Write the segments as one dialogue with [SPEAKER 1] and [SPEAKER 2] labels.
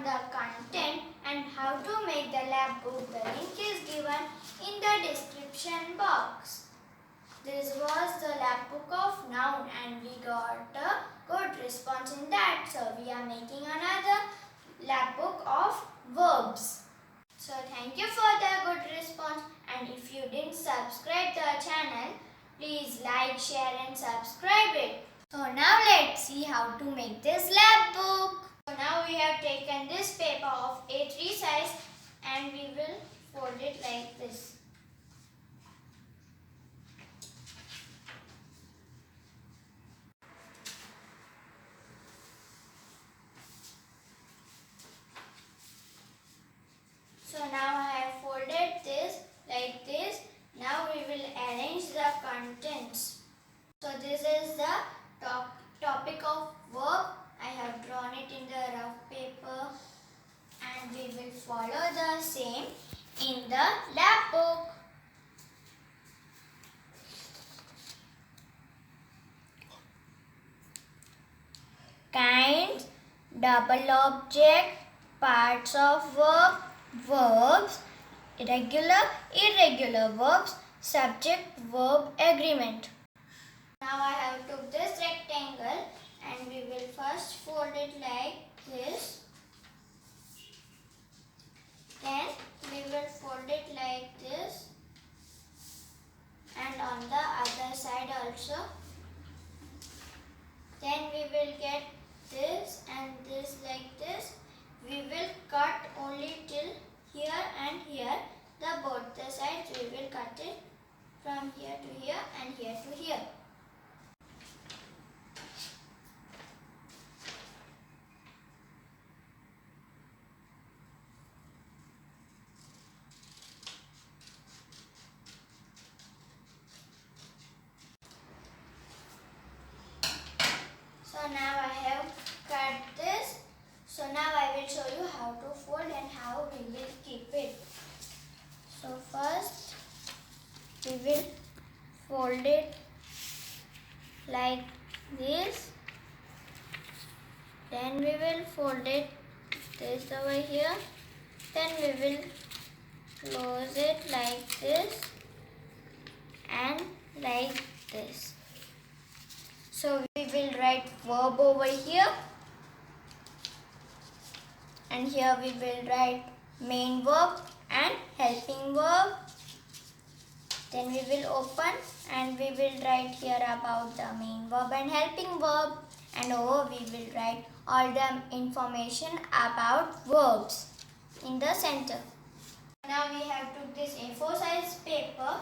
[SPEAKER 1] the content and how to make the lab book. The link is given in the description box. This was the lab book of noun and we got a good response in that. So we are making another lab book of verbs. So thank you for the good response, and if you didn't subscribe the channel, please like, share and subscribe it. So now let's see how to make this lab book. So now we have taken this paper of A3 size and we will fold it like this. So now I have folded this like this. Now we will arrange the contents. So this is the topic of verb. I have drawn it in the rough paper and we will follow the same in the lab book. Kinds, double object, parts of verb, verbs, irregular, irregular verbs, subject, verb, agreement. Now I have took this rectangle and we will first fold it like this. Then we will fold it like this. And on the other side also. Then we will get this and this like this. We will cut only till here and here. Both the sides we will cut it from here to here and here to here. So now I have cut this. So now I will show you how to fold and how we will keep it. So first we will fold it like this. Then we will fold it this over here. Then we will close it like this and like this. So we will write verb over here. And here we will write main verb and helping verb. Then we will open and we will write here about the main verb and helping verb. And over we will write all the information about verbs in the center. Now we have took this A4 size paper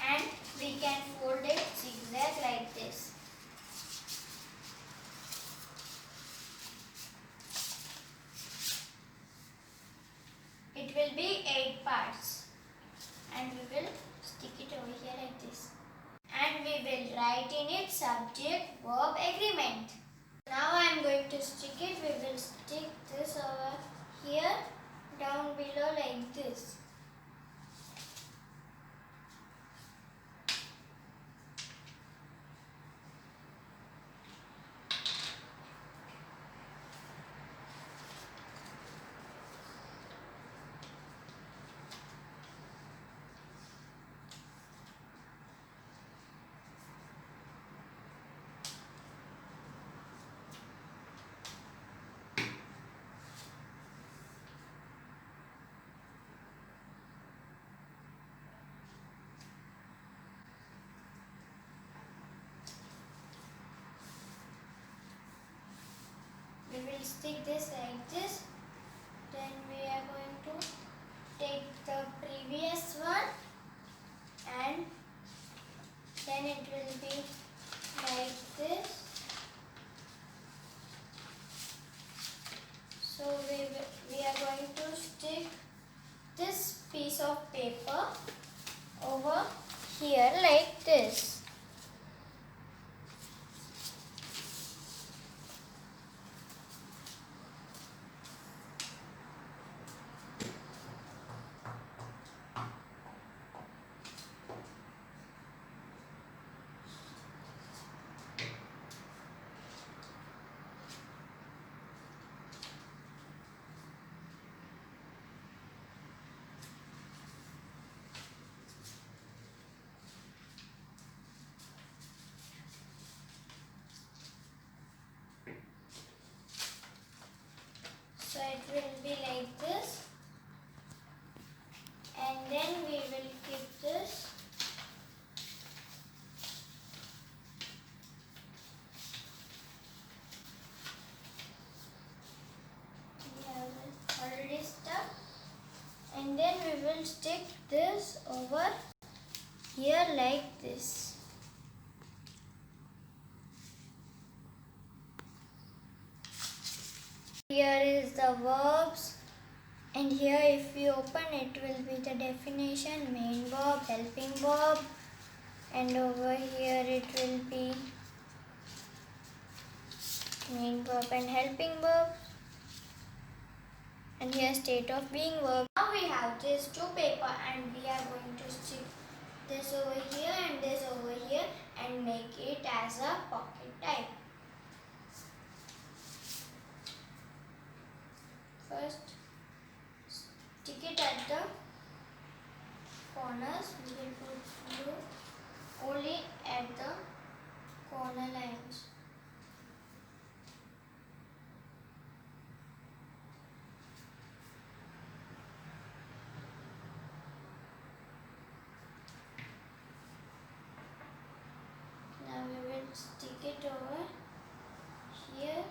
[SPEAKER 1] and we can fold it zigzag like this. It will be 8 parts and we will stick it over here like this. And we will write in it subject, verb, agreement. Now I am going to stick it. We will stick this over here down below like this. We will stick this like this. Then we are going to take the previous one and then it will be like this. So we are going to stick this piece of paper over here like this. stick this over here like this. Here is the verbs, and here if we open it will be the definition, main verb, helping verb, and over here it will be main verb and helping verb, and here state of being verb. Now we have this two paper and we are going to stick this over here and this over here and make it as a pocket type. First, stick it at the corners. We will put glue only at the corner lines. Now we will stick it over here.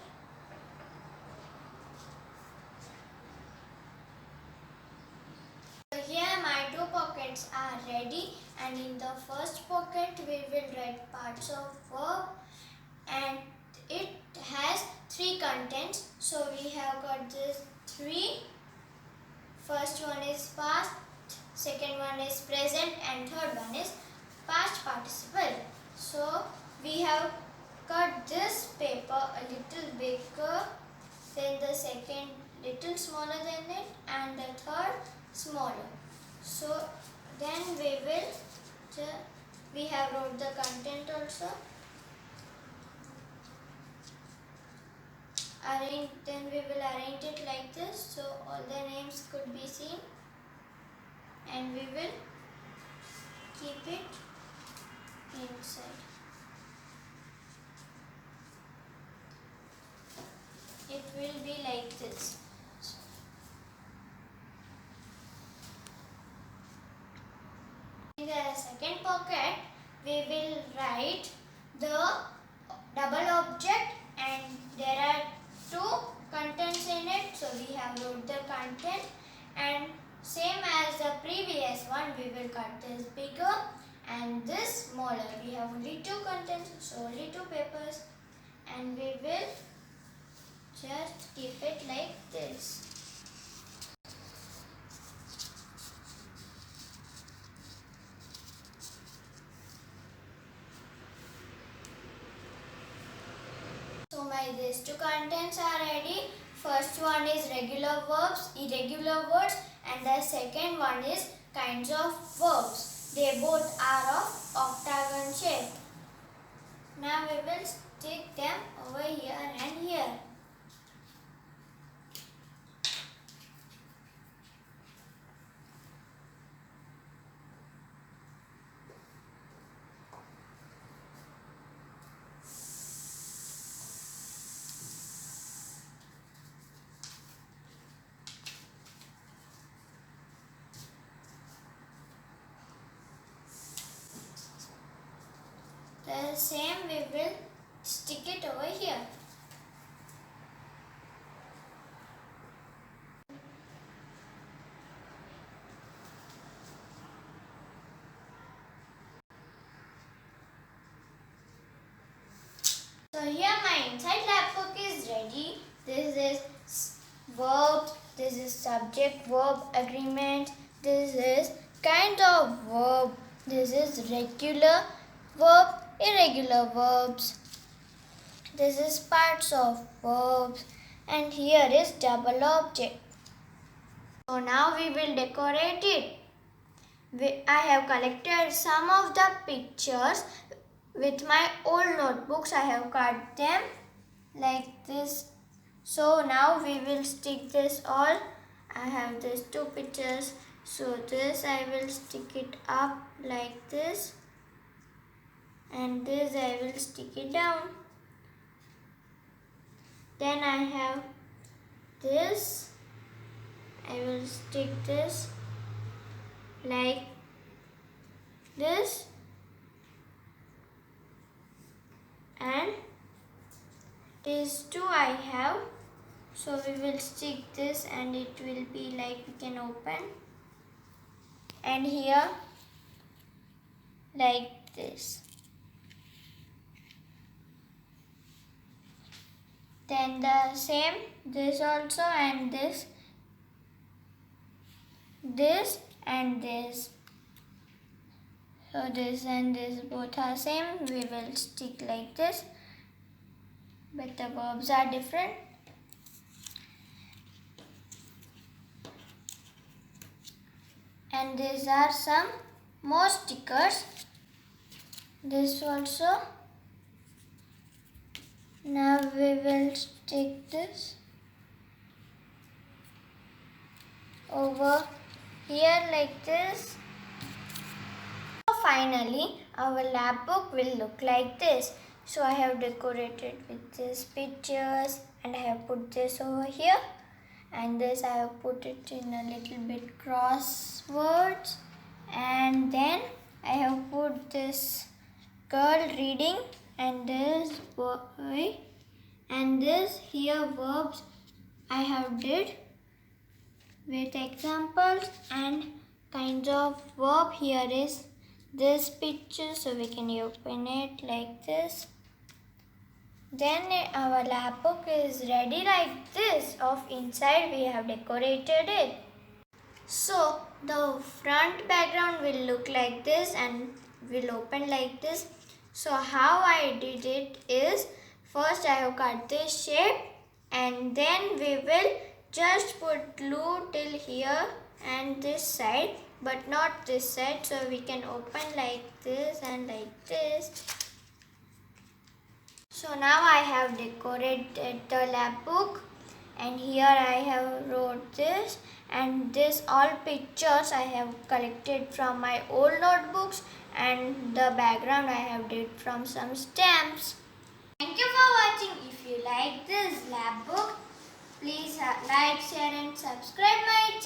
[SPEAKER 1] So here my two pockets are ready, and in the first pocket we will write parts of verb, and it has three contents. So we have got this three. First one is past, second one is present, and third one is past participle. So we have cut this paper a little bigger, then the second little smaller than it, and the third smaller. So then we have wrote the content also. Then we will arrange it like this, so all the names could be seen, and we will keep it inside. It will be like this. In the second pocket, we will write the double object, and there are two contents in it. So we have wrote the content, and same as the previous one, we will cut this bigger and this smaller. We have only two contents, so only two papers, and we will just keep it like this. So these two contents are ready. First one is regular verbs, irregular words, and the second one is kinds of verbs. They both are of octagon shape. Now we will stick them over here and here. The same we will stick it over here. So here my inside Lapbook is ready. This is verb, this is subject verb agreement, this is kind of verb, this is regular verb, irregular verbs, this is parts of verbs, and here is double object. So now we will decorate it. I have collected some of the pictures with my old notebooks. I have cut them like this. So now we will stick this all. I have these two pictures. So this I will stick it up like this, and this I will stick it down. Then I have this. I will stick this like this, and these two I have. So we will stick this and it will be like we can open. and here like this. Then the same, this also, and this and this. So this and this both are same. We will stick like this, but the verbs are different. And these are some more stickers. This also. Now we will stick this over here like this. Finally, our lab book will look like this. So I have decorated with these pictures, and I have put this over here, and this I have put it in a little bit crosswords, and then I have put this girl reading, and this boy, and this here verbs I have did with examples and kinds of verb. Here is this picture, so we can open it like this. Then our lab book is ready like this. Of inside we have decorated it. So the front background will look like this and will open like this. So how I did it is, first I have cut this shape, and then we will just put glue till here and this side, but not this side, so we can open like this and like this. So now I have decorated the lab book, and here I have wrote this, and this all pictures I have collected from my old notebooks, and the background I have did from some stamps. Thank you for watching. If you like this lab book, please like, share and subscribe my channel.